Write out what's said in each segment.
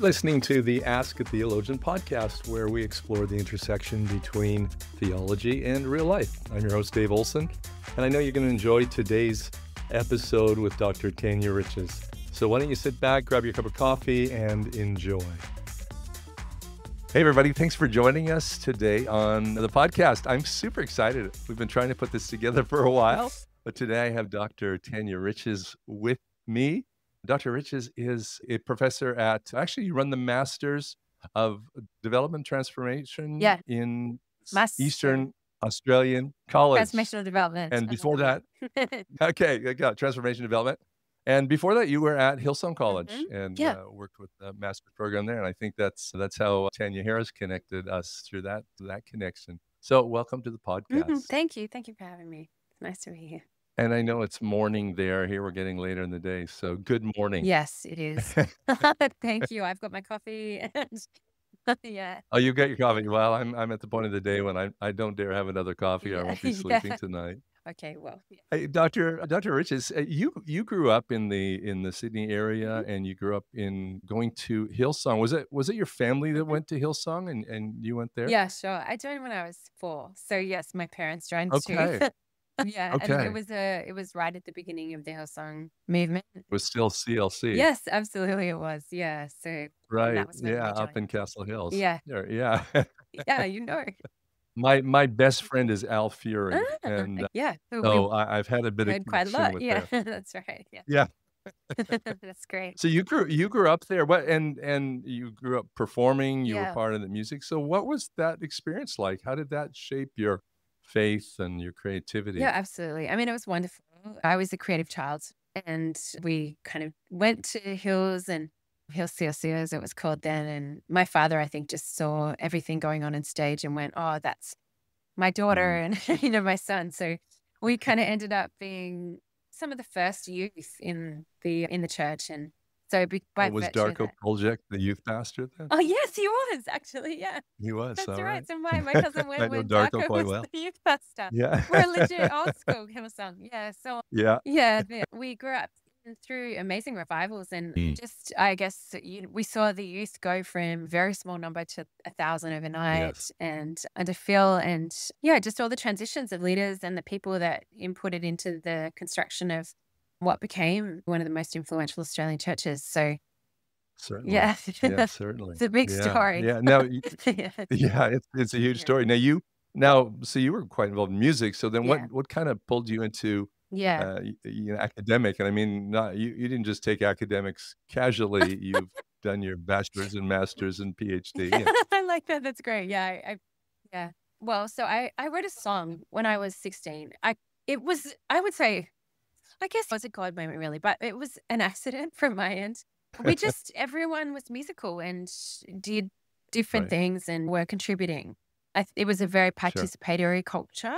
Listening to the Ask a Theologian podcast, where we explore the intersection between theology and real life. I'm your host, Dave Olson, and I know you're going to enjoy today's episode with Dr. Tanya Riches. So why don't you sit back, grab your cup of coffee, and enjoy. Hey, everybody. Thanks for joining us today on the podcast. I'm super excited. We've been trying to put this together for a while, but today I have Dr. Tanya Riches with me. Dr. Riches is a professor actually, you run the Masters of Development Transformation in Eastern Australian College. Transformational Development. And before that, Transformation Development. And before that, you were at Hillsong College and worked with the master's program there. And I think that's how Tanya Harris connected us through that connection. So welcome to the podcast. Thank you. Thank you for having me. It's nice to be here. And I know it's morning there. Here we're getting later in the day. So good morning. Yes, it is. Thank you. I've got my coffee and Oh, you got your coffee. Well, I'm at the point of the day when I don't dare have another coffee. I won't be sleeping tonight. Okay, well. Hey, Dr. Riches, you grew up in the Sydney area, and you grew up in going to Hillsong. Was it your family that went to Hillsong and you went there? Yeah, sure. I joined when I was 4. So yes, my parents joined Okay. too. Yeah, Okay. and it was right at the beginning of the Hillsong movement. It was still CLC. Yes, absolutely it was. Yeah. So Right. that was when I Up joined. in Castle Hills. Yeah. Yeah. Yeah, you know. My best friend is Al Fury, Ah, and yeah. so I've had a bit of Heard quite a connection lot. with Yeah, there. that's right. Yeah. Yeah. That's great. So you grew up there. What and you grew up performing. You were Yeah. part of the music. So what was that experience like? How did that shape your faith and your creativity? Yeah, absolutely. I mean, it was wonderful. I was a creative child, and we kind of went to Hills CLC, as it was called then. And my father, I think, just saw everything going on stage and went, "Oh, that's my daughter and my son." So we kind of ended up being some of the first youth in the church, and so by Was virtue of Darko that. Poljak the youth pastor then? Oh yes, he was actually. Yeah, He was. that's All right. right. So my cousin I went know when Darko Darko quite was well. the youth pastor. Yeah. We're a legit old school Hillsong. Yeah. So Yeah. we grew up through amazing revivals, and Mm. just I guess we saw the youth go from very small number to 1,000 overnight, Yes. and under Phil, and just all the transitions of leaders and the people that inputted into the construction of what became one of the most influential Australian churches. So Certainly. yeah, Yeah, certainly. it's a big Yeah. story. Yeah. Now, Yeah. it's a huge Yeah. story. So you were quite involved in music. So then Yeah. what kind of pulled you into Yeah. academic? And I mean, not you didn't just take academics casually. You've done your bachelor's and master's and PhD. And I like that. That's great. Yeah. Yeah. Well, so I wrote a song when I was 16. I would say, I guess it was a God moment really, but it was an accident from my end. Everyone was musical and did different Right. things and were contributing. It was a very Sure. participatory culture.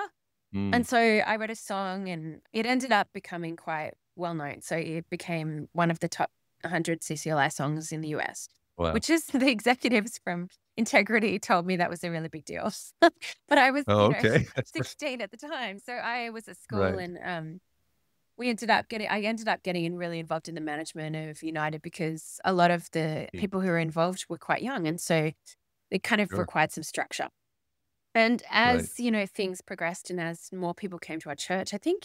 Mm. And so I wrote a song, and it ended up becoming quite well known. So it became one of the top 100 CCLI songs in the US, Wow. which is the executives from Integrity told me that was a really big deal. But I was Oh, okay. 16 at the time. So I was at school, Right. and I ended up getting really involved in the management of United, because a lot of the people who were involved were quite young. And so it kind of Sure. required some structure. And as, Right. things progressed and as more people came to our church, I think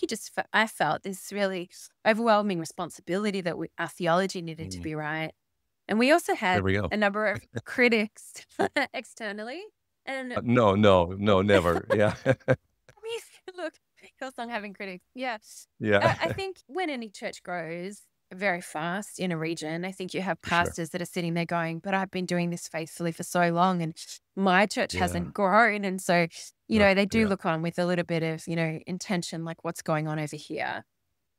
I felt this really overwhelming responsibility that our theology needed to Mm. be right. And we also There had we go. a number of critics externally. And No, never. Yeah. I mean, look, Hillsong having critics. Yeah. Yeah. I think when any church grows very fast in a region, I think you have Sure. pastors that are sitting there going, "But I've been doing this faithfully for so long, and my church Yeah. hasn't grown." And so, they do Yeah. look on with a little bit of, intention, like what's going on over here.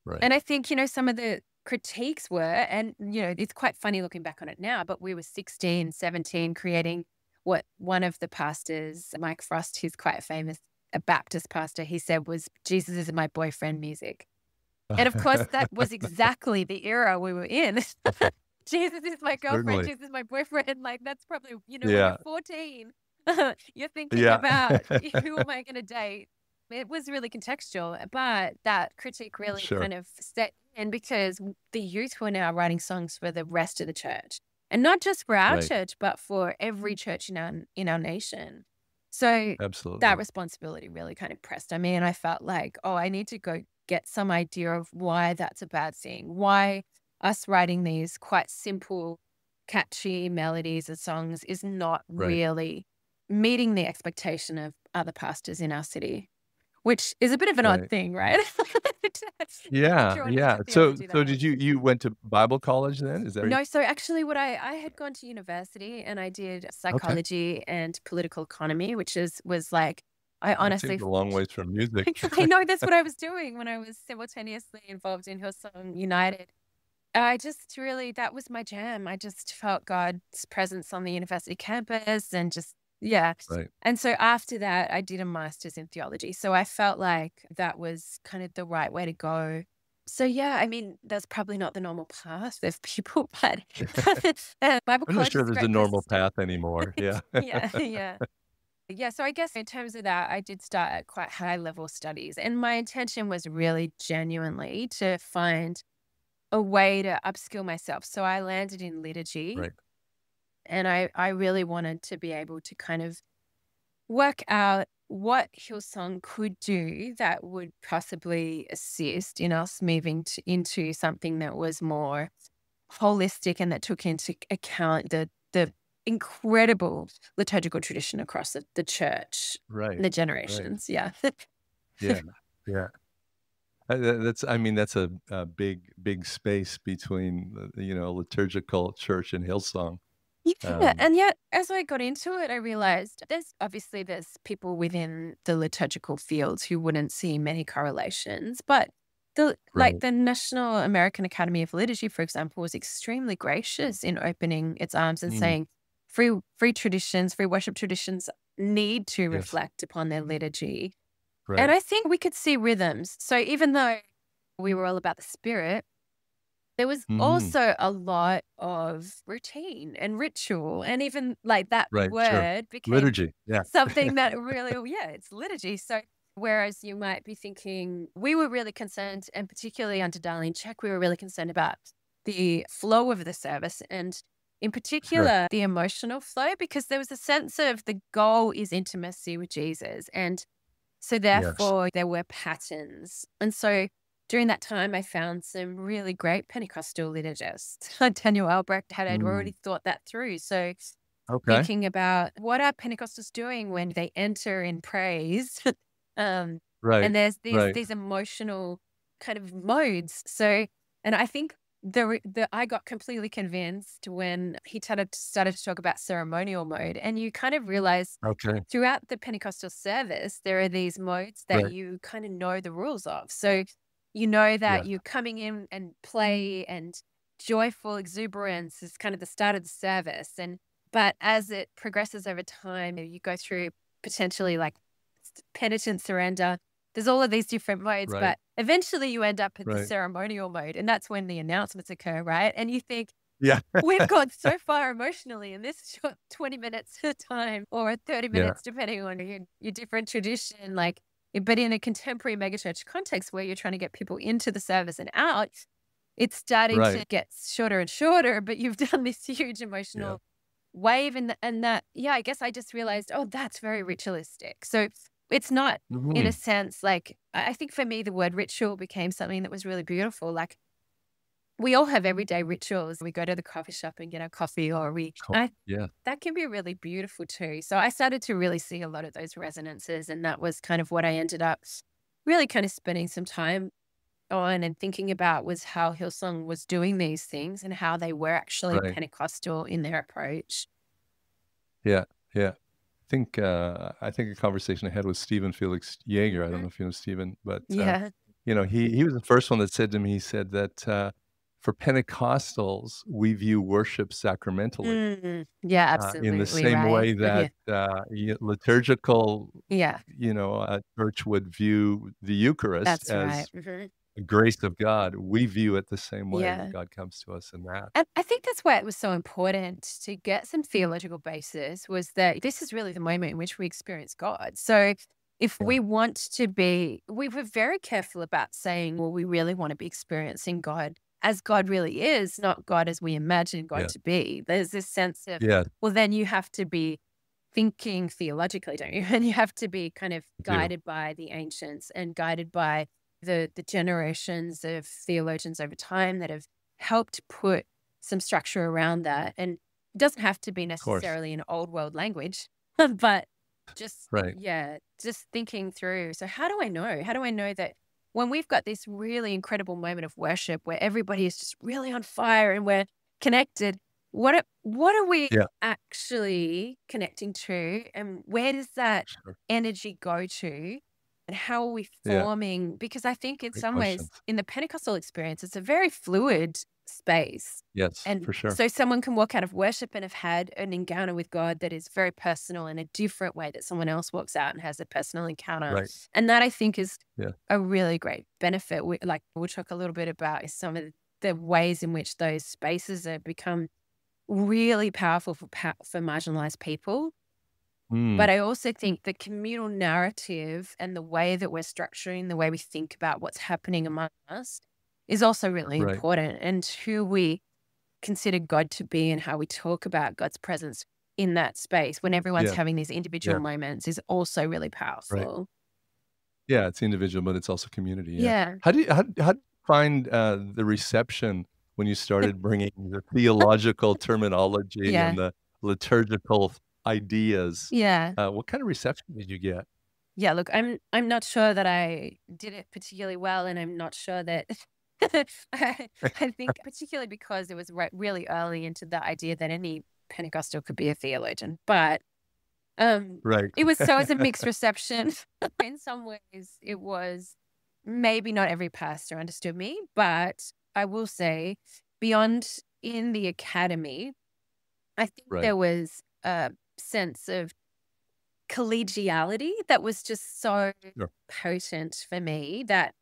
Right. And I think, some of the critiques were, and, it's quite funny looking back on it now, but we were 16, 17 creating what one of the pastors, Mike Frost, who's quite famous, a Baptist pastor, he said was, "Jesus is my boyfriend music." And of course, that was exactly the era we were in. Jesus is my girlfriend, Certainly. Jesus is my boyfriend. Like, that's probably, when Yeah. you're 14, you're thinking Yeah. about who am I going to date? It was really contextual, but that critique really Sure. kind of set in, because the youth were now writing songs for the rest of the church. And not just for our Right. church, but for every church in our nation. So that Absolutely. responsibility really kind of pressed on me. And I felt like, oh, I need to go get some idea of why that's a bad thing. Why us writing these quite simple, catchy melodies and songs is not Right. really meeting the expectation of other pastors in our city, which is a bit of an odd Right. thing, right? To be Yeah. drawn Yeah. into So theology that so way. did you went to Bible college then? Is that right? No, so actually what I had gone to university and I did Okay. psychology and political economy, which was like, I That honestly seems a long ways from music. I know that's what I was doing when I was simultaneously involved in Hillsong United. I just really, that was my jam. I just felt God's presence on the university campus and just, yeah. Right. And so after that, I did a master's in theology. So I felt like that was kind of the right way to go. So yeah, I mean, that's probably not the normal path of people, but Bible I'm not college sure is a there's a great place to normal start. path anymore. Yeah. Yeah, yeah. Yeah, so I guess in terms of that, I did start at quite high level studies. And my intention was really genuinely to find a way to upskill myself. So I landed in liturgy Right. and I really wanted to be able to kind of work out what Hillsong could do that would possibly assist in us moving into something that was more holistic and that took into account the incredible liturgical tradition across the church, Right. the Right. generations. Yeah. Yeah. Yeah. That's I mean, that's a big space between liturgical church and Hillsong. Yeah, Um, and yet as I got into it, I realized there's people within the liturgical fields who wouldn't see many correlations, but right. the National American Academy of Liturgy, for example, was extremely gracious in opening its arms and Mm, saying free traditions, free worship traditions need to yes. reflect upon their liturgy. And Right. I think we could see rhythms. So even though we were all about the spirit, there was Mhm. also a lot of routine and ritual, and even, like, that Right, sure. word became Liturgy, yeah. something that really oh, yeah, it's liturgy, so whereas you might be thinking we were really concerned, and particularly under Darlene Check, we were really concerned about the flow of the service, and in Sure. particular, the emotional flow, because there was a sense of the goal is intimacy with Jesus, and so Yes. therefore there were patterns. And so during that time, I found some really great Pentecostal liturgists. Tanya Albrecht had Mm, already thought that through. So okay. thinking about what are Pentecostals doing when they enter in praise, um, Right, and there's right. these emotional kind of modes. So, and I think I got completely convinced when he started to talk about ceremonial mode, and you kind of realize Okay. throughout the Pentecostal service, there are these modes that Right. you kind of know the rules of. So you know that Yes. you're coming in and play and joyful exuberance is kind of the start of the service. But as it progresses over time, you go through potentially like penitent surrender. There's all of these different modes, Right, but eventually you end up at the right. ceremonial mode. And that's when the announcements occur, right? And you think, Yeah. we've gone so far emotionally in this short 20 minutes at a time or 30 Yeah. minutes, depending on your different tradition. But in a contemporary megachurch context where you're trying to get people into the service and out, it's starting to Right. get shorter and shorter, but you've done this huge Yeah. emotional wave. And that, yeah, I guess I just realized, oh, that's very ritualistic. So it's not, in a Mhm. sense, like, I think for me, the word ritual became something that was really beautiful. Like, we all have everyday rituals. We go to the coffee shop and get our coffee, or Yeah. that can be really beautiful too. So I started to really see a lot of those resonances. And that was kind of what I ended up really kind of spending some time on and thinking about was how Hillsong was doing these things and how they were actually Right. Pentecostal in their approach. Yeah. Yeah. I think a conversation I had with Stephen Felix Jaeger, I don't Mhm. know if you know Stephen, but, Yeah. he was the first one that said to me, he said that, for Pentecostals, we view worship sacramentally. Yeah, In the absolutely same right. way Mhm. that, liturgical, Yeah, church would view the Eucharist that's right. as a grace of God, we view it the same way that Yeah. God comes to us in that. And I think that's why it was so important to get some theological basis was that this is really the moment in which we experience God. So if Yeah, we want to be, we were very careful about saying, well, we really want to be experiencing God as God really is, not God as we imagine God Yeah. to be. There's this sense of, Yeah. well, then you have to be thinking theologically, don't you? And you have to be kind of I do. guided by the ancients and guided by the generations of theologians over time that have helped put some structure around that. And it doesn't have to be Of course. necessarily an old world language, but just, Right. yeah, just thinking through. So how do I know? How do I know that when we've got this really incredible moment of worship where everybody is just really on fire and we're connected, what are we Yeah. actually connecting to, and where does that Sure. energy go to, and how are we Yeah. forming? Because I think in Great some ways questions. in the Pentecostal experience, it's a very fluid space. Yes, And for sure. so someone can walk out of worship and have had an encounter with God that is very personal in a different way that someone else walks out and has a personal encounter. Right. And that I think is Yeah. a really great benefit. We'll talk a little bit about some of the ways in which those spaces have become really powerful for marginalized people. Mm. But I also think the communal narrative and the way that we're structuring, the way we think about what's happening among us is also really Right. important. And who we consider God to be and how we talk about God's presence in that space when everyone's Yeah. having these individual Yeah. moments is also really Right. powerful. Yeah. It's individual, but it's also community. Yeah. Yeah. How do you find the reception when you started bringing the theological terminology Yeah. and the liturgical ideas? Yeah. What kind of reception did you get? Yeah, look, I'm not sure that I did it particularly well, and I'm not sure that I think particularly because it was really early into the idea that any Pentecostal could be a theologian. But Right. it was a mixed reception. In some ways, it was maybe not every pastor understood me, but I will say beyond in the academy, I think Right. there was a sense of collegiality that was just so Sure. potent for me that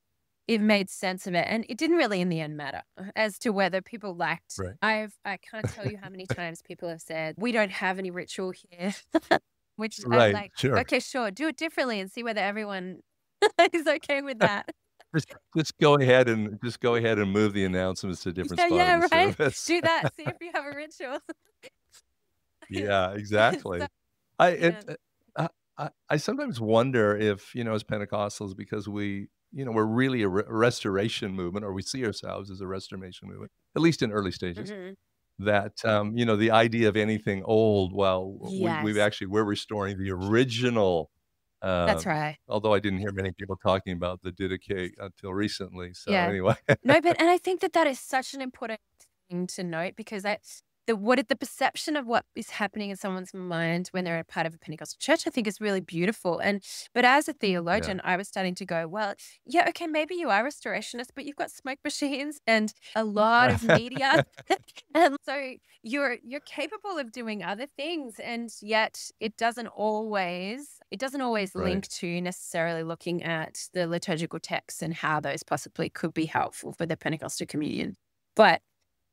it made sense of it. And it didn't really in the end matter as to whether people liked. Right. I can't tell you how many times people have said, we don't have any ritual here, which I'm Right. like, Sure. okay, sure, do it differently and see whether everyone is okay with that. Just go ahead and move the announcements to a different Yeah, spot of the yeah, right. service. Do that. See if you have a ritual. Yeah, So, exactly. I yeah. it I sometimes wonder if, as Pentecostals, because we're really a restoration movement, or we see ourselves as a restoration movement, at least in early stages, Mhm. that, the idea of anything old, well, Yes, we're restoring the original, that's um, right. although I didn't hear many people talking about the Didache until recently, so Yeah. anyway. No, but and I think that that is such an important thing to note because the perception of what is happening in someone's mind when they're a part of a Pentecostal church, I think is really beautiful. But as a Yeah, theologian, I was starting to go, well, yeah, okay, maybe you are restorationist, but you've got smoke machines and a lot of media. And so you're capable of doing other things. And yet it doesn't always right. link to necessarily looking at the liturgical texts and how those possibly could be helpful for the Pentecostal communion. But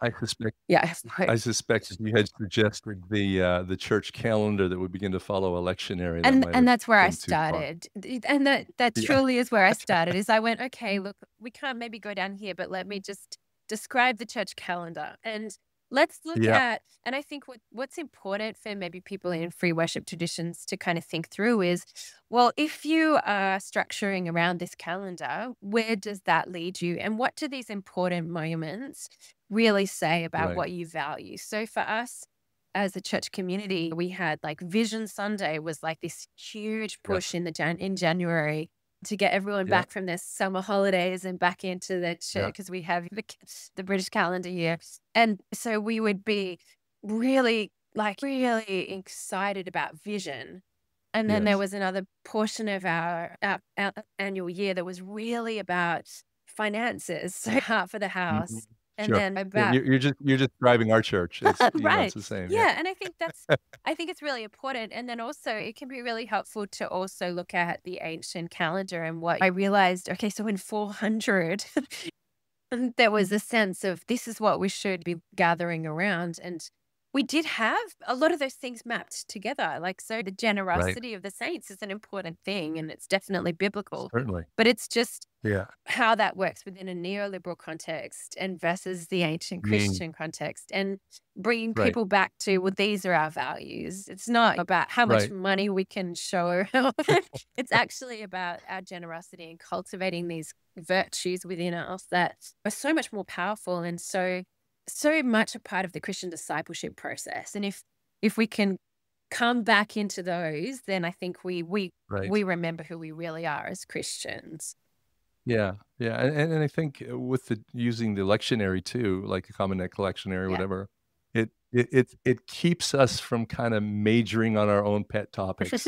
I suspect yeah, I suspect if you had suggested the church calendar that would begin to follow a lectionary, that might and have that's where I been too far. started. And that Yeah. truly is where I started, is I went, "Okay, look, we can't maybe go down here, but let me just describe the church calendar, and let's look Yeah, at." And I think what's important for maybe people in free worship traditions to kind of think through is, well, if you are structuring around this calendar, where does that lead you? And what do these important moments really say about right. what you value? So for us, as a church community, we had like Vision Sunday was like this huge push Yes. in January to get everyone Yeah, back from their summer holidays and back into the church yeah, because we have the British calendar year. And so we would be really excited about vision. And then there yes. was another portion of our annual year that was really about finances, so heart for the Mhm. house. And Sure. then Yeah, about you're just driving our church. It's, it's right. the same, yeah. Yeah. And I think it's really important. And then also it can be really helpful to also look at the ancient calendar and what I realized, okay, so in 400, there was a sense of this is what we should be gathering around. And we did have a lot of those things mapped together. Like, so the Right. generosity of the saints is an important thing, and it's definitely biblical, Certainly. but it's just Yeah. how that works within a neoliberal context and versus the ancient Mm, Christian context, and bringing right. people back to, well, these are our values. It's not about how much Right. money we can show. It's actually about our generosity and cultivating these virtues within us that are so much more powerful and so much a part of the Christian discipleship process. And if we can come back into those, then I think Right. we remember who we really are as Christians. Yeah. Yeah. And I think with the using the lectionary too, like the Common Neck lectionary, Yeah. whatever, it keeps us from kind of majoring on our own pet topics.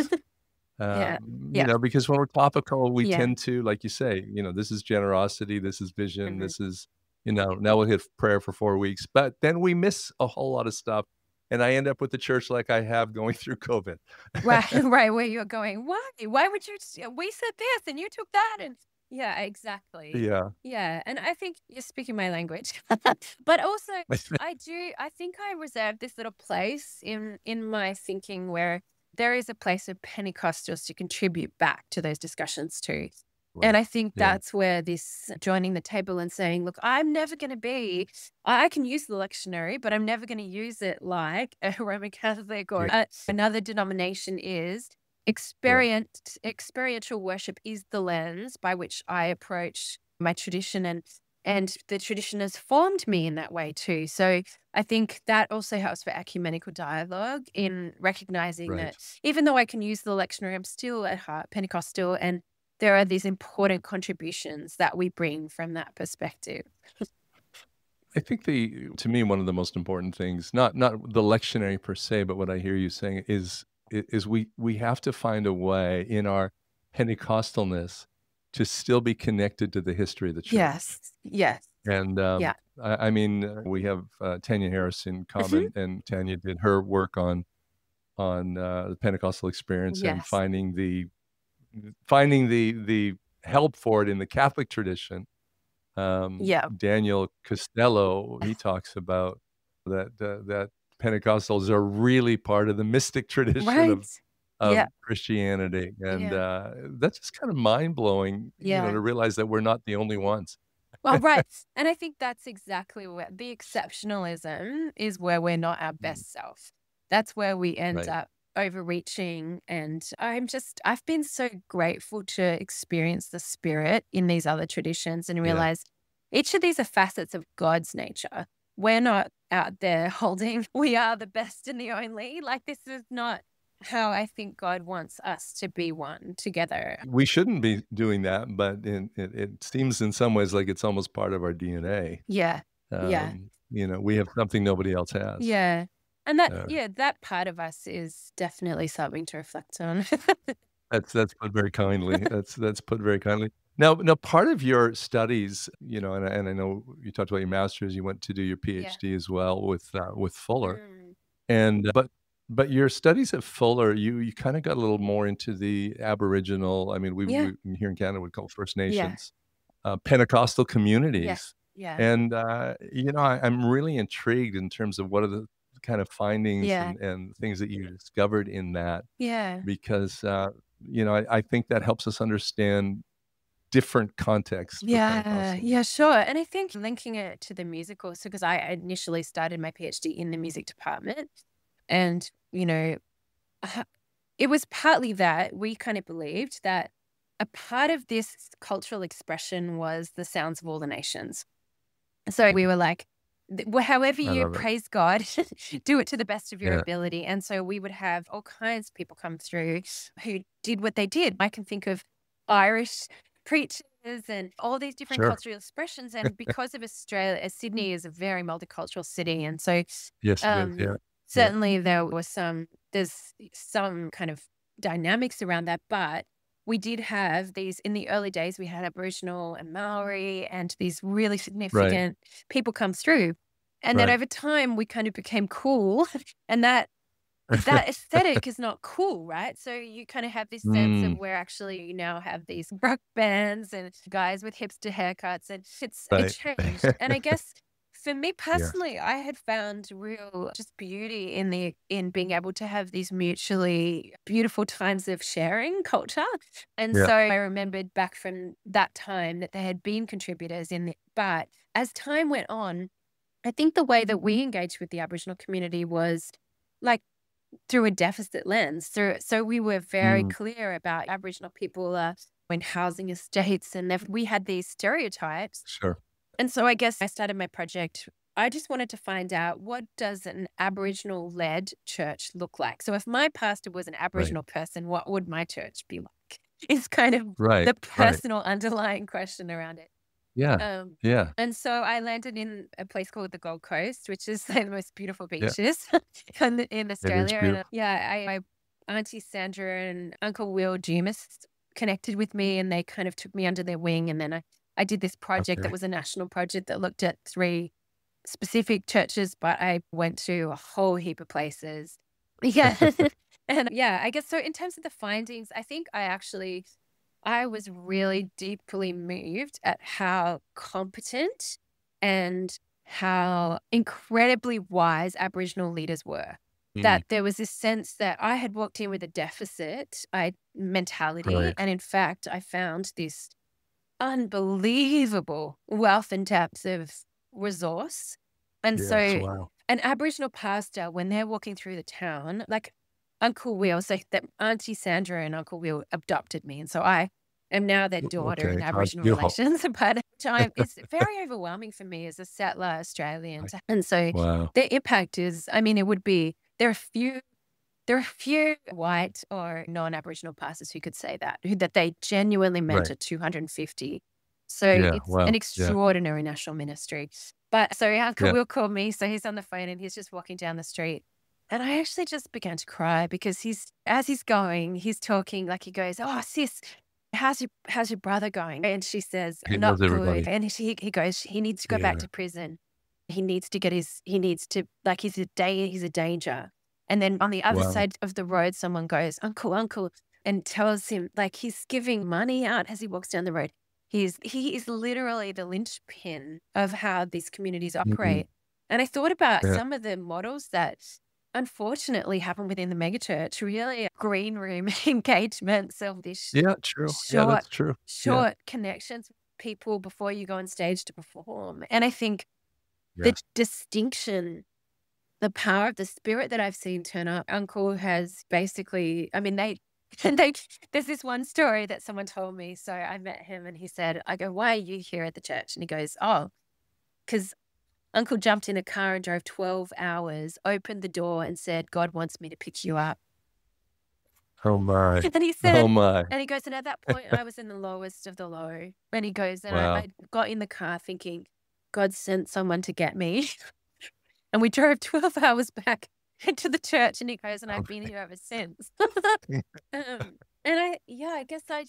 Yeah. Yeah. Because when we're topical, we Yeah. tend to, like you say, this is generosity, this is vision, Mhm. this is, now we'll hit prayer for 4 weeks, but then we miss a whole lot of stuff. And I end up with the church like I have going through COVID. Right, right, where you're going, "Why? Why would you we said this and you took that," and yeah, exactly. Yeah. Yeah, and I think you're speaking my language. But also, I think I reserve this little place in my thinking where there is a place of Pentecostals to contribute back to those discussions too. And Right. I think Yeah. that's where this joining the table and saying, "Look, I'm never gonna be I can use the lectionary, but I'm never gonna use it like a Roman Catholic or Yeah. another denomination is." Yeah. Experiential worship is the lens by which I approach my tradition, and the tradition has formed me in that way too. So I think that also helps for ecumenical dialogue in recognizing Right. that even though I can use the lectionary, I'm still at heart Pentecostal, and there are these important contributions that we bring from that perspective. I think to me, one of the most important things, not the lectionary per se, but what I hear you saying is we have to find a way in our Pentecostalness to still be connected to the history of the church. Yes. Yes. And Yeah. I mean, we have Tanya Harris in Mhm. common, and Tanya did her work on the Pentecostal experience and Yes. finding the help for it in the Catholic tradition. Yeah. Daniel Costello, he talks about that Pentecostals are really part of the mystic tradition Right. of Yeah. Christianity, and, Yeah. that's just kinda mind-blowing, Yeah. to realize that we're not the only ones. Well, right. And I think that's exactly where the exceptionalism is, where we're not our Mm, best self. That's where we end right. up overreaching. And I've been so grateful to experience the spirit in these other traditions and Yeah. realize each of these are facets of God's nature. We're not out there holding, we are the best and the only. Like, this is not how I think God wants us to be one together. We shouldn't be doing that, but it seems in some ways like it's almost part of our DNA. Yeah. Yeah. We have something nobody else has. Yeah. And that Uh yeah, that part of us is definitely something to reflect on. That's put very kindly. That's put very kindly. Now part of your studies, and I know you talked about your master's, you went to do your Yeah. PhD as well with Fuller, Mm. and but your studies at Fuller, you kinda got a little more into the Aboriginal. I mean, Yeah. we here in Canada, we call it First Yeah. Nations, Pentecostal Yeah. communities, Yeah. and, I'm really intrigued in terms of what are the kind of findings Yeah. and things that you discovered in that Yeah. because, I think that helps us understand different contexts for Yeah. Pentecostals. Yeah, sure. And I think linking it to the musical, so because I initially started my PhD in the music department, and, uh, it was partly that we kind of believed that a part of this cultural expression was the sounds of all the nations. So we were like, however I you love it. praise God, do it to the best of your Yeah, ability. And so we would have all kinds of people come through who did what they did. I can think of Irish preachers and all these different sure. cultural expressions. And because of Australia, Sydney is a very multicultural city. And so Yes, it is, um, yeah, yeah, certainly there's some kind of dynamics around that. But we did have these in the early days, we had Aboriginal and Maori and these really right, significant people come through. And then right. over time, we kind of became cool. And that aesthetic is not cool, right? So you kind of have this sense of Mm, where actually you now have these rock bands and guys with hipster haircuts, and it right. changed. And I guess for me Yes. personally, I had found real just beauty in being able to have these mutually beautiful times of sharing culture. And Yeah. so I remembered back from that time that there had been contributors but as time went on, I think the way that we engaged with the Aboriginal community was like through a deficit lens. So we were very Mm, clear about Aboriginal people in housing estates, and we had these stereotypes. sure. And so I guess I started my project. I just wanted to find out, what does an Aboriginal-led church look like? So if my pastor was an Right. Aboriginal person, what would my church be like? It's kind of Right. the Right. personal underlying question around it. Yeah. Um, Yeah. and so I landed in a place called the Gold Coast, which is like the most beautiful Yeah. beaches in It is Australia. And beautiful. my Auntie Sandra and Uncle Will Dumas connected with me, and they kind of took me under their wing. And then I did this project that Okay. was a national project that looked at 3 specific churches, but I went to a whole heap of places. Yeah. And yeah, I guess so in terms of the findings, I think I was really deeply moved at how competent and how incredibly wise Aboriginal leaders were. Mm, That there was this sense that I had walked in with a deficit mentality. right. And in fact, I found this unbelievable wealth and depth of resource. And Yes. so Wow. an Aboriginal pastor, when they're walking through the town, like Uncle Will, so that Auntie Sandra and Uncle Will adopted me. And so I am now their daughter in Okay. God, Aboriginal you hope. relations. But it's very overwhelming for me as a settler Australian. I- And so Wow. the impact is, I mean, it would be, there are few white or non-Aboriginal pastors who could say that they genuinely Right. mentor 250. So Yeah. it's an Wow. Yeah. extraordinary national ministry. But so Uncle Yeah. Will called me, so he's on the phone and he's just walking down the street. And I actually just began to cry because as he's going, he's talking, like he goes, "Oh, sis, how's your brother going?" And she says, He knows "Not good." everybody. And he goes, "He needs to go back Yeah. to prison. He needs to, like, he's a danger." And then on the other Wow. side of the road, someone goes, "Uncle, uncle," and tells him, like, he's giving money out as he walks down the road. He is literally the linchpin of how these communities Mm, operate. And I thought about yeah. some of the models that unfortunately happen within the megachurch, really green room engagements of this Yeah. True. Yeah. short, That's true. Yeah. short connections with people before you go on stage to perform. And I think the Yes. distinction, the power of the spirit that I've seen turn up. Uncle has basically, I mean, there's this one story that someone told me. So I met him and he said, I go, "Why are you here at the church?" And he goes, "Oh, because Uncle jumped in a car and drove 12 hours, opened the door and said, 'God wants me to pick you up.'" Oh my. And he Oh said, my. and he goes, "And at that point, I was in the lowest of the low." And he goes, and Wow. I got in the car thinking, God sent someone to get me. And we drove 12 hours back into the church, and he goes, "And I've been here ever since." And I guess I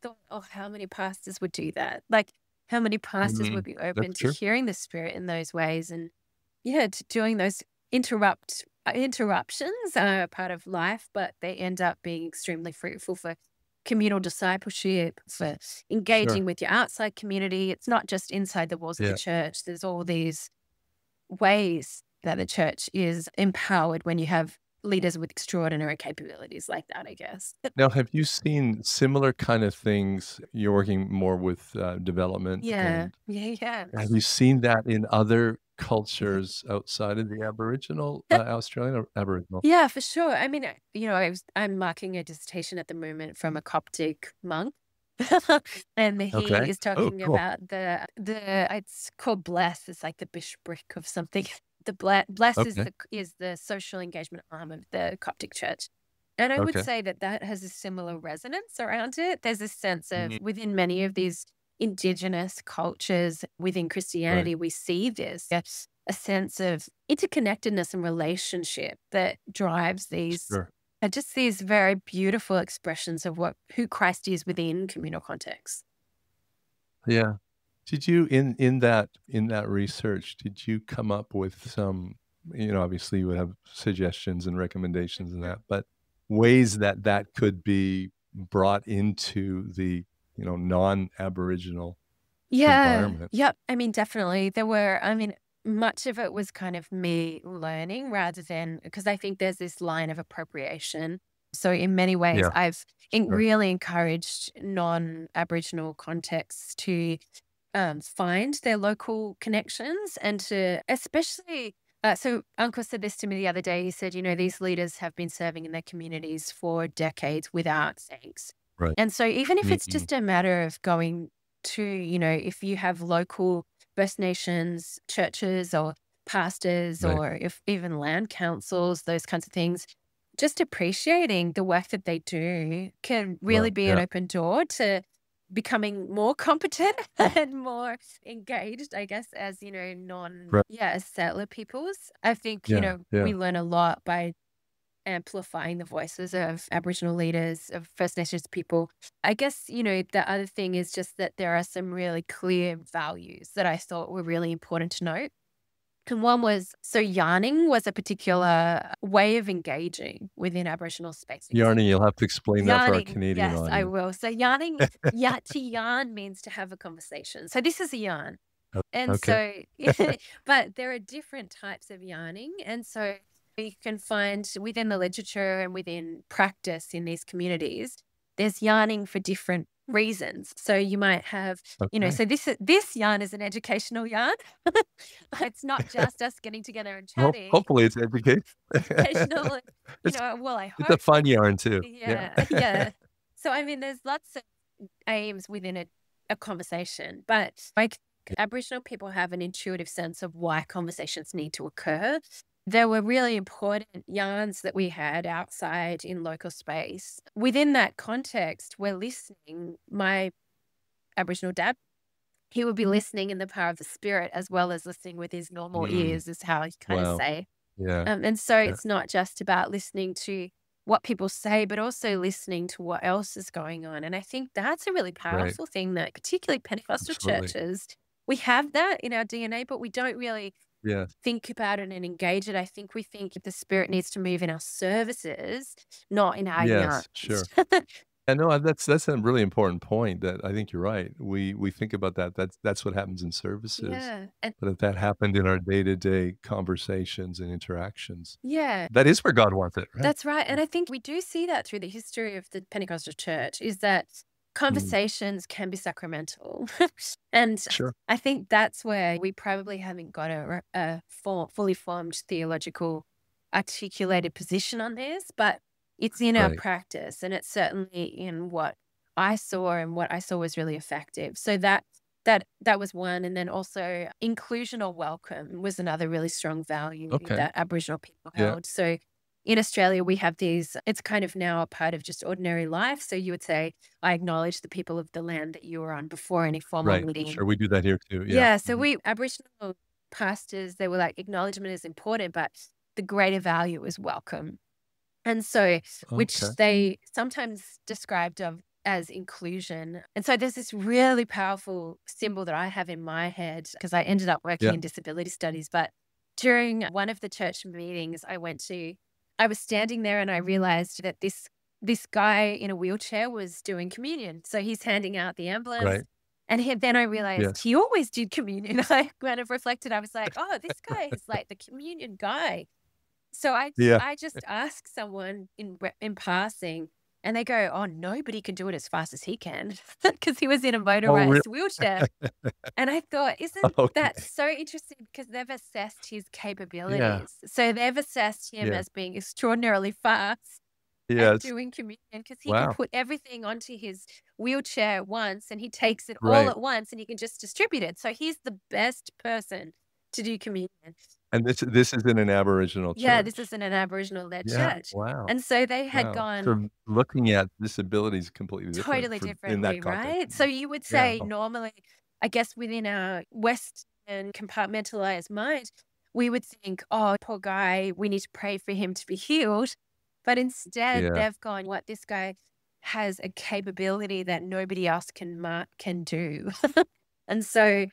thought, oh, how many pastors would do that? Like, how many pastors would Mm, be open that's to true. hearing the Spirit in those ways? And yeah, to doing those interruptions are a part of life, but they end up being extremely fruitful for communal discipleship, for engaging Sure. with your outside community. It's not just inside the walls of the Yeah. church. There's all these ways that the church is empowered when you have leaders with extraordinary capabilities like that, I guess. Now, have you seen similar kind of things? You're working more with development, Yeah. and Yeah. Yeah. have you seen that in other cultures outside of the Aboriginal, Australian or Aboriginal? Yeah, for sure. I mean, I'm marking a dissertation at the moment from a Coptic monk. And he Okay. is Oh, talking cool. about it's called Bless. It's like the bishopric of something. The Bless Okay. is the social engagement arm of the Coptic Church. And I would Okay. say that has a similar resonance around it. There's a sense of, Mm, within many of these indigenous cultures within right. Christianity, we see this. Yes, a sense of interconnectedness and relationship that drives Sure. just these very beautiful expressions of who Christ is within communal contexts. Yeah. Did you in that research, did you come up with some, obviously you would have suggestions and recommendations and that, but ways that that could be brought into the, non-Aboriginal Yeah. environment? Yep. I mean, definitely. There were, I mean, much of it was kind of me learning rather than, because I think there's this line of appropriation. So in many ways, Yeah, I've sure. really encouraged non-Aboriginal contexts to find their local connections and to especially. So Uncle said this to me the other day. He said, these leaders have been serving in their communities for decades without thanks. Right. And so even if it's Mm, just a matter of going to, if you have local First Nations churches or pastors right. or if even land councils, those kinds of things, just appreciating the work that they do can really Wow. be an Yeah. open door to becoming more competent and more engaged, I guess, as, Right. as settler peoples. I think, Yeah. we Yeah. learn a lot by amplifying the voices of Aboriginal leaders, of First Nations people. I guess, the other thing is just that there are some really clear values that I thought were really important to note. And one was, so yarning was a particular way of engaging within Aboriginal spaces. Yarning, you'll have to explain that for our Yarning, Canadian yes, I audience. will. So yarning, yeah, to yarn means to have a conversation. So this is a yarn. And Okay. so, but there are different types of yarning. And so you can find within the literature and within practice in these communities, there's yarning for different reasons. So you might have, Okay. so this yarn is an educational yarn. It's not just us getting together and Well, chatting. hopefully it's educational. Educational, It's well, I it's a hope. fun yarn too. Yeah. Yeah, yeah. So I mean, there's lots of aims within a conversation, but like Aboriginal people have an intuitive sense of why conversations need to occur. There were really important yarns that we had outside in local space. Within that context, we're listening. My Aboriginal dad, he would be listening in the power of the spirit as well as listening with his normal Mm, ears, is how I kind of wow. say. Yeah. And so Yeah. it's not just about listening to what people say, but also listening to what else is going on. And I think that's a really Right. powerful thing that particularly Pentecostal Absolutely. churches, we have that in our DNA, but we don't really Yeah. think about it and engage it. I think we think the spirit needs to move in our services, not in our Yes, yarns. sure. And no, that's a really important point that I think you're right. We think about that. That's what happens in services. Yeah. And But if that happened in our day-to-day conversations and interactions, yeah. that is where God wants it, right? That's right. Yeah. And I think we do see that through the history of the Pentecostal church is that Mm, conversations can be sacramental. And sure. I think that's where we probably haven't got a fully formed theological articulated position on this, but it's in our Right. practice and it's certainly in what I saw and what I saw was really effective. So that was one. And then also inclusion or welcome was another really strong value Okay. that Aboriginal people Yeah. held. So in Australia, we have these, it's kind of now a part of just ordinary life. So you would say, I acknowledge the people of the land that you were on before any formal Right. meeting. Sure, we do that here too. Yeah. Yeah. So Mhm. we, Aboriginal pastors, they were like, acknowledgement is important, but the greater value is welcome. And so, Okay. which they sometimes described of as inclusion. And so there's this really powerful symbol that I have in my head because I ended up working Yeah. in disability studies. But during one of the church meetings I went to, I was standing there and I realized that this guy in a wheelchair was doing communion. So he's handing out the emblems. Right. And then I realized Yes. he always did communion. I kind of reflected. I was like, oh, this guy is like the communion guy. So Yeah. I just ask someone in passing, and they go, "Oh, nobody can do it as fast as he can," because he was in a Oh, really? motorized wheelchair. And I thought, isn't that Okay. so interesting? Because they've assessed his Yeah. capabilities. So they've assessed him Yeah. as being extraordinarily fast at Yes. doing communion because he can Wow. put everything onto his wheelchair at once, and he takes it all Right. at once, and he can just distribute it. So he's the best person to do communion. And this is in an Aboriginal Yeah, this church? is in an Aboriginal-led Yeah. church. Wow. And so they had Wow. gone So looking at disabilities completely different totally for in that differently, context. right? So you would Yeah. say normally, I guess within our Western compartmentalized mind, we would think, "Oh, poor guy, we need to pray for him to be healed." But instead, Yeah. they've gone, "What, this guy has a capability that nobody else can do." And so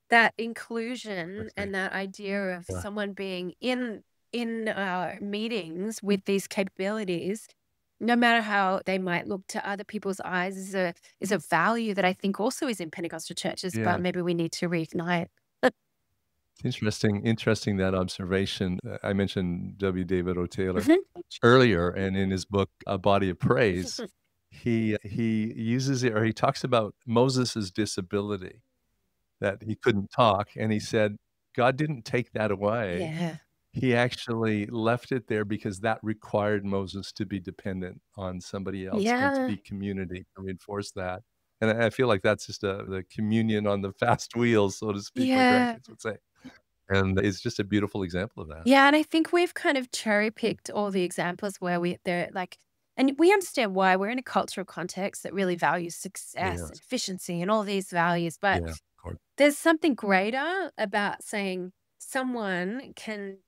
that inclusion I see. and that idea of Yeah. someone being in meetings with these capabilities, no matter how they might look to other people's eyes, is a value that I think also is in Pentecostal churches, but Yeah. maybe we need to reignite. Interesting that observation. I mentioned W. David O. Taylor Mhm. earlier, and in his book, A Body of Praise, he uses it, or he talks about Moses's disability, that he couldn't talk, and he said, God didn't take that away. Yeah. He actually left it there because that required Moses to be dependent on somebody else and to Yeah. be community to reinforce that. And I feel like that's just the communion on the fast wheels, so to speak, my Yeah. grandkids would say. And it's just a beautiful example of that. Yeah, and I think we've kind of cherry-picked all the examples where they're like, and we understand why we're in a cultural context that really values success and Yes. efficiency and all these values, but Yeah, of course. there's something greater about saying someone can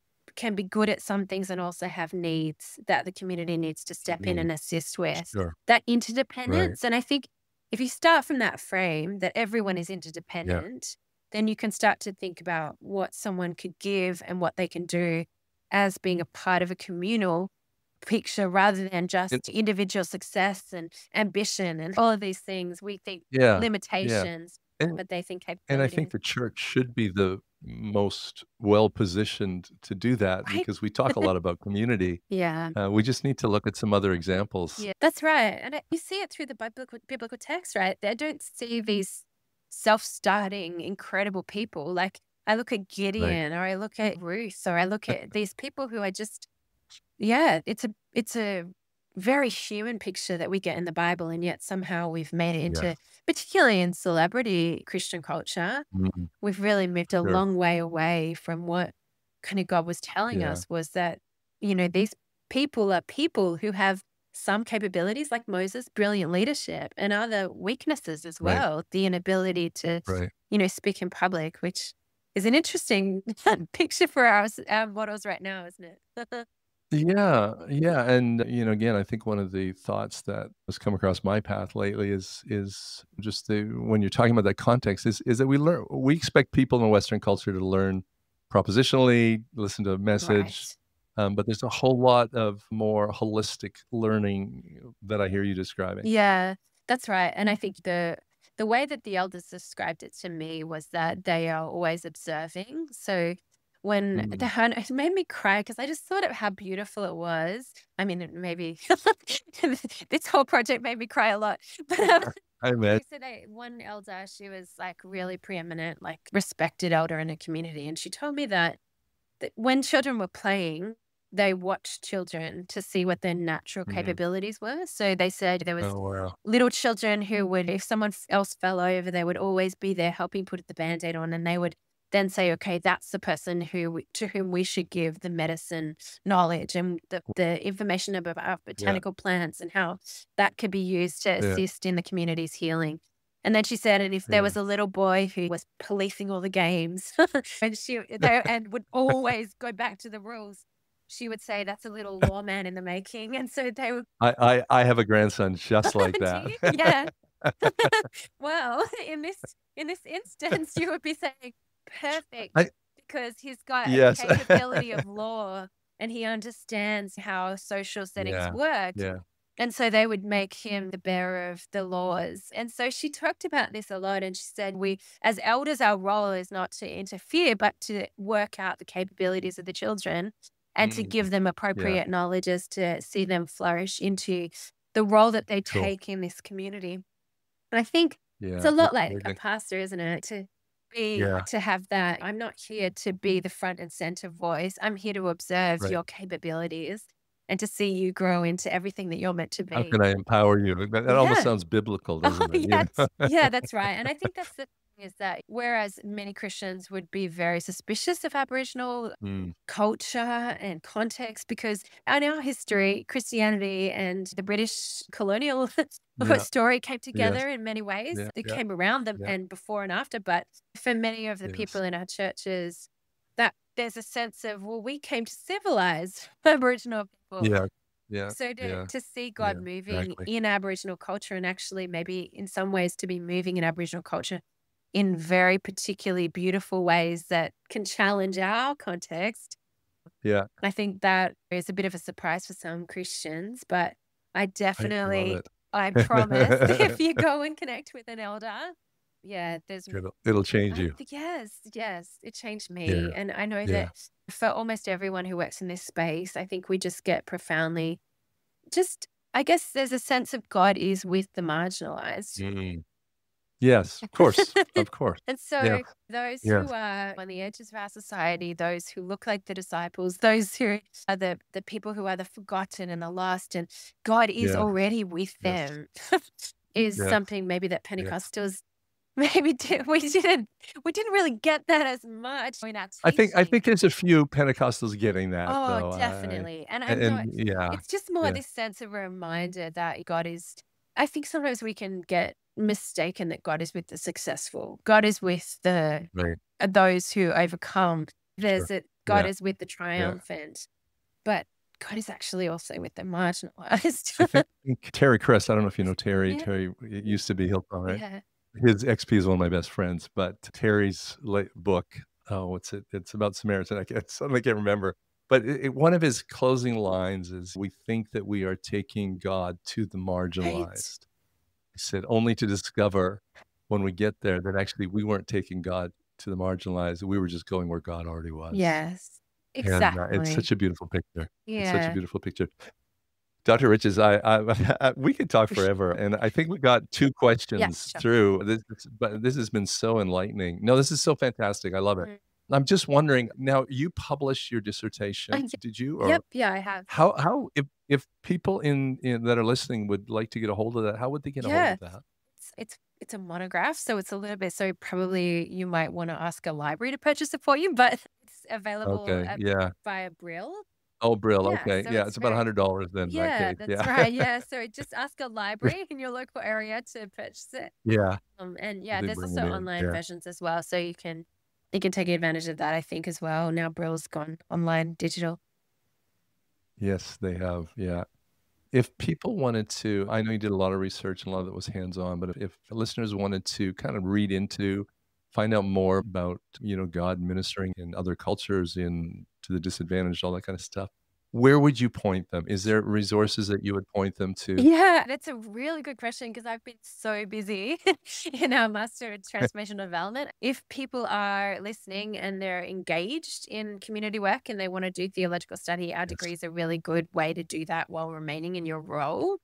be good at some things and also have needs that the community needs to step in Mm, and assist with. sure. That Right. interdependence. And I think if you start from that frame that everyone is Yeah. interdependent, then you can start to think about what someone could give and what they can do as being a part of a communal picture rather than And just individual success and ambition and all of these things. We think yeah, yeah. limitations, And but they think and I think capabilities. the church should be the most well-positioned to do that Right? because we talk a lot about community. Yeah. We just need to look at some other examples. Yeah, that's right. And you see it through the biblical text, right? They don't see these self-starting, incredible people. Like I look at Right. Gideon or I look at Ruth or I look at these people who are just, yeah, it's a very human picture that we get in the Bible. And yet somehow we've made it Yeah. into, particularly in celebrity Christian culture, Mhm. we've really moved a Sure. long way away from what kind of God was telling Yeah. us was that, these people are people who have some capabilities like Moses, brilliant leadership, and other weaknesses as Right. well. The inability to, Right. speak in public, which is an interesting picture for our models right now, isn't it? Yeah, yeah, and, again, I think one of the thoughts that has come across my path lately is just the when you're talking about that context is that we expect people in the Western culture to learn propositionally, listen to a message, Right. but there's a whole lot of more holistic learning that I hear you describing. Yeah, that's right. And I think the way that the elders described it to me was that they are always observing. So when the Mm, hun it made me cry because I just thought of how beautiful it was. I mean, it maybe this whole project made me cry a lot. But I imagine. they said one elder, she was like really preeminent, like respected elder in a community, and she told me that when children were playing, they watched children to see what their natural Mhm. capabilities were. So they said there was Oh, wow. little children who would, if someone else fell over, they would always be there helping put the band-aid on, and they would then say, okay, that's the person to whom we should give the medicine knowledge and the information about Yeah, botanical plants and how that could be used to yeah, assist in the community's healing. And then she said, and if there yeah. was a little boy who was policing all the games and would always go back to the rules, she would say, that's a little lawman in the making. And so they would, I have a grandson just like do that. you? Yeah. Well, in this instance, you would be saying, perfect, I because he's got a Yes. capability of law and he understands how social settings Yeah, work. yeah. And so they would make him the bearer of the laws. And so she talked about this a lot. And she said, we, as elders, our role is not to interfere, but to work out the capabilities of the children and to Mm, give them yeah, appropriate knowledge as to see them flourish into the role that they cool. take in this community. And I think it's Yeah, a lot very like a good. pastor, isn't it? Yeah, To have that. I'm not here to be the front and center voice. I'm here to observe right. your capabilities and to see you grow into everything that you're meant to How be. can I empower you? That almost Yeah. sounds biblical, Oh, doesn't it? yes. Yeah, that's right. And I think that's the thing is that whereas many Christians would be very suspicious of Aboriginal Mm, culture and context, because in our history, Christianity and the British colonial yeah, story came yes, together in many ways. yeah, It yeah, came around them yeah, and before and after. But for many of the people yes. in our churches, that there's a sense of, well, we came to civilize Aboriginal people. Yeah, yeah, So yeah, to see God yeah, moving exactly. in Aboriginal culture and actually maybe in some ways to be moving in Aboriginal culture in very particularly beautiful ways that can challenge our context. Yeah, I think that is a bit of a surprise for some Christians, but I I love definitely, it. I promise, if you go and connect with an elder, Yeah, there's It'll change you. yes, yes, it changed Yeah. me. And I know Yeah. that for almost everyone who works in this space, I think we just get profoundly just I guess there's a sense of God is with the marginalized. Mm. Yes, of course. Of course. And Yeah. so those Yes. who are on the edges of our society, those who look like the disciples, those who are the people who are the forgotten and the lost, and God is Yeah. already with Yes. them, is Yes. something maybe that Yes. Pentecostals maybe we didn't really get that as much in our I teaching. think there's a few Pentecostals getting that Oh, though. definitely. And I'm not, And yeah. it's just more Yeah. this sense of a reminder that God is, I think sometimes we can get mistaken that God is with the successful. God is with the Right. those who overcome. Sure. There's it, God Yeah. is with the Yeah. triumphant, but God is actually also with the marginalized. I think Terry Chris, I don't know if you know Terry. Yeah. Terry used to be Hillsong, right? Yeah. His XP is one of my best friends, but Terry's book, oh, what's it? It's about Samaritan. Suddenly can't remember. But one of his closing lines is, "We think that we are taking God to the Right. marginalized." He said, only to discover when we get there that actually we weren't taking God to the marginalized. We were just going where God already was. Yes. And it's Exactly. such a beautiful picture. It's such a Yeah. beautiful picture. Dr. Riches, we could talk For sure. forever, and I think we got 2 Yeah, questions sure. through. But this has been so enlightening. No, this is so fantastic. I love it. Mhm. I'm just wondering, now you published your dissertation, Yeah. did you? Yep. Or Yeah, I have. how if people in that are listening would like to get a hold of that, how would they get a hold Yeah. of that? It's a monograph, so it's a little bit so probably you might wanna ask a library to purchase it for you, but it's available Okay, yeah. via Braille. Oh, Brill, Yeah, okay. so Yeah, it's it's about very $100 then in that yeah, case, that's yeah. right, yeah, so just ask a library in your local area to purchase it. Yeah, And yeah, they there's bring also it in, online yeah. versions as well, so you can take advantage of that, I think, as well. Now Braille's gone online digital. Yes, they have, yeah. If people wanted to, I know you did a lot of research and a lot of it was hands-on, but if listeners wanted to kind of read into, find out more about, God ministering in other cultures, in to the disadvantaged, all that kind of stuff, where would you point them? Is there resources that you would point them to? Yeah, that's a really good question because I've been so busy in our Master in Transformational Development. If people are listening and they're engaged in community work and they want to do theological study, our Yes. degree is a really good way to do that while remaining in your role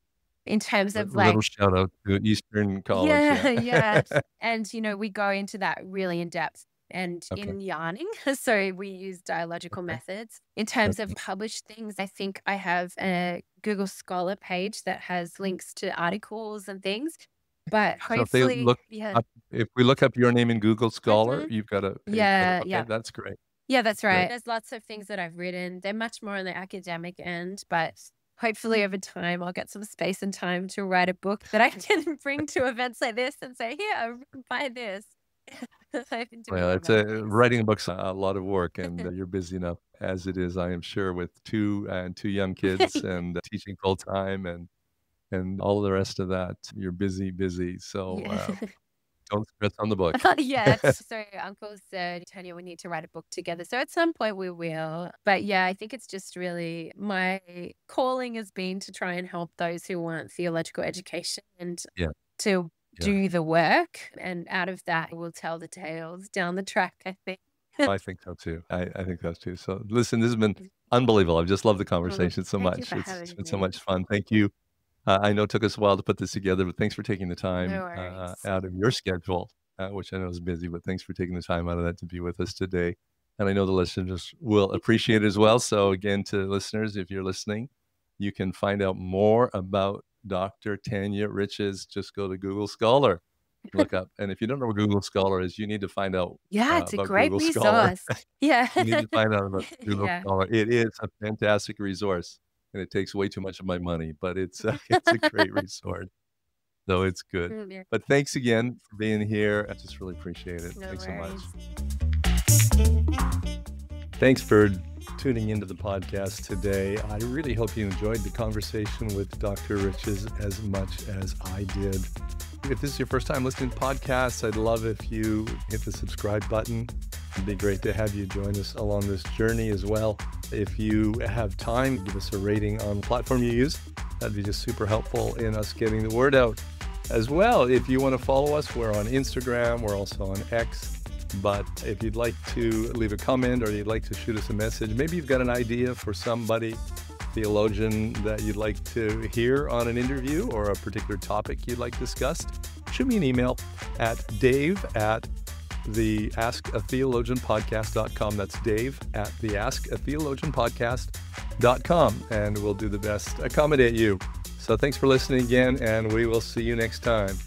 in terms A of little like, shout out to Eastern College, yeah, yeah. yeah. And, we go into that really in depth and Okay, in yarning. So we use dialogical okay, methods. In terms of okay. published things, I think I have a Google Scholar page that has links to articles and things. But So hopefully, yeah. if we look up your name in Google Scholar, Mhm. you've got a page for the Yeah, okay, yeah. that's great, Yeah, that's great. right. There's lots of things that I've written. They're much more on the academic end, but hopefully over time I'll get some space and time to write a book that I can bring to events like this and say, here, buy this. I've been doing a Well, lot of it's other a things. writing a book's a lot of work, and, you're busy enough as it is, I am sure, with 2 young kids and, teaching full time and all the rest of that. You're busy, busy, so, Yeah. don't stress on the book. Yeah. So uncle said, Tanya, we need to write a book together. So at some point we will. But yeah, I think it's just really my calling has been to try and help those who want theological education and Yeah, to yeah. do the work. And out of that, we'll tell the tales down the track, I think. I think so too. I think so too. So listen, this has been unbelievable. I've just loved the conversation so Thank you much. for It's having been so me. much fun. Thank you. I know it took us a while to put this together, but thanks for taking the No time, worries. out of your schedule, which I know is busy, but thanks for taking the time out of that to be with us today. And I know the listeners will appreciate it as well. So again, to listeners, if you're listening, you can find out more about Dr. Tanya Riches. Just go to Google Scholar, look up. And if you don't know what Google Scholar is, you need to find out Yeah, it's a about great Google Scholar. resource. Yeah. You need to find out about Google Yeah. Scholar. It is a fantastic resource, and it takes way too much of my money, but it's it's a great resource, so it's good. Yeah. But thanks again for being here. I just really appreciate it. No Thanks so much. worries. Thanks for tuning into the podcast today. I really hope you enjoyed the conversation with Dr. Riches as much as I did. If this is your first time listening to podcasts, I'd love if you hit the subscribe button. It'd be great to have you join us along this journey as well. If you have time, give us a rating on the platform you use. That'd be just super helpful in us getting the word out. as well. If you want to follow us, we're on Instagram. We're also on X. But if you'd like to leave a comment or you'd like to shoot us a message, maybe you've got an idea for somebody, theologian, that you'd like to hear on an interview or a particular topic you'd like discussed, shoot me an email at dave@theaskatheologianpodcast.com. That's Dave at theaskatheologianpodcast.com, and we'll do the best to accommodate you. So thanks for listening again, and we will see you next time.